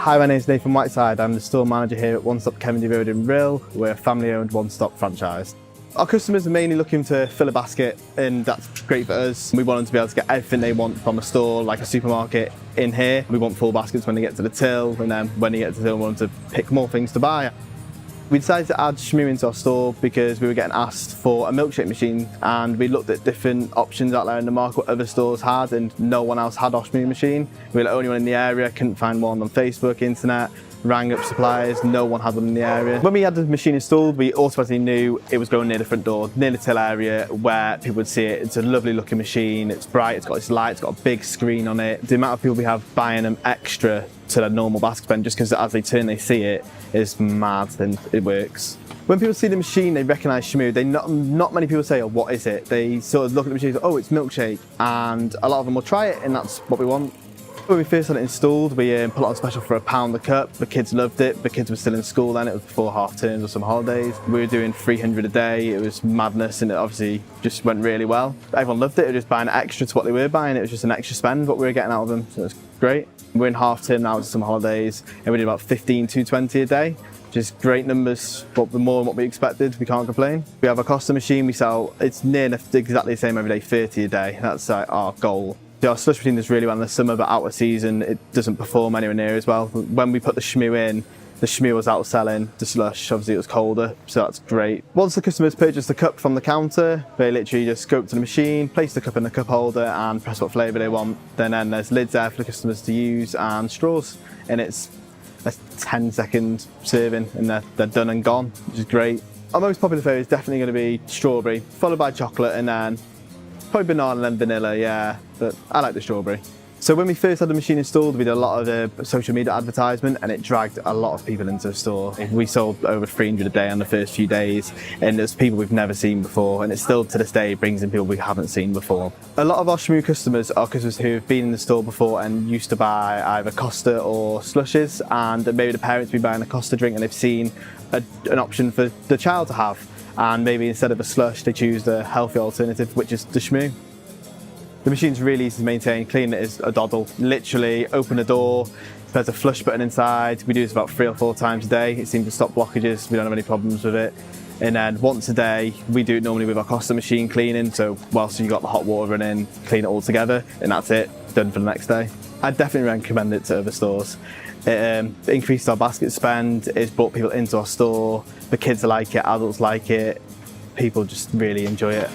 Hi, my name is Nathan Whiteside. I'm the store manager here at One Stop Kennedy Road in Rill. We're a family-owned one-stop franchise. Our customers are mainly looking to fill a basket, and that's great for us. We want them to be able to get everything they want from a store, like a supermarket, in here. We want full baskets when they get to the till, and then when they get to the till, we want them to pick more things to buy. We decided to add Shmoo into our store because we were getting asked for a milkshake machine, and we looked at different options out there in the market what other stores had, and no one else had our Shmoo machine. We were the only one in the area, couldn't find one on Facebook, internet, rang up suppliers, no one had one in the area. When we had the machine installed, we automatically knew it was going near the front door, near the till area where people would see it. It's a lovely looking machine, it's bright, it's got its light, it's got a big screen on it. The amount of people we have buying them extra to their normal basket spend just because as they turn they see it is mad, and it works. When people see the machine, they recognise Shmoo. Not many people say, oh, what is it? They sort of look at the machine and go, oh, it's milkshake, and a lot of them will try it, and that's what we want. When we first had it installed, we put it on special for £1 a cup. The kids loved it. The kids were still in school then. It was before half terms or some holidays. We were doing 300 a day. It was madness, and it obviously just went really well. Everyone loved it. They were just buying extra to what they were buying. It was just an extra spend what we were getting out of them, so it was great. We're in half term now to some holidays, and we did about 15 to 20 a day. Just great numbers, but more than what we expected. We can't complain. We have a Costa machine. We sell, it's near exactly the same every day, 30 a day. That's our goal. Our slush machine does really well in the summer, but out of season it doesn't perform anywhere near as well. When we put the Shmoo in, the Shmoo was outselling the slush. Obviously it was colder, so that's great. Once the customers purchase the cup from the counter, they literally just go up to the machine, place the cup in the cup holder and press what flavour they want. Then there's lids there for the customers to use and straws, and it's a 10-second serving and they're done and gone, which is great. Our most popular flavour is definitely going to be strawberry, followed by chocolate, and then probably banana and then vanilla, yeah, but I like the strawberry. So when we first had the machine installed, we did a lot of social media advertisement, and it dragged a lot of people into the store. We sold over 300 a day on the first few days, and there's people we've never seen before, and it still to this day brings in people we haven't seen before. A lot of our Shmoo customers are customers who have been in the store before and used to buy either Costa or slushes, and maybe the parents be buying a Costa drink and they've seen an option for the child to have. And maybe instead of a slush, they choose the healthy alternative, which is the Shmoo. The machine's really easy to maintain. Clean it is a doddle. Literally open the door, there's a flush button inside. We do this about 3 or 4 times a day. It seems to stop blockages. We don't have any problems with it. And then once a day, we do it normally with our Costa machine cleaning. So whilst you've got the hot water running, clean it all together, and that's it, done for the next day. I'd definitely recommend it to other stores. It increased our basket spend, it's brought people into our store, the kids like it, adults like it, people just really enjoy it.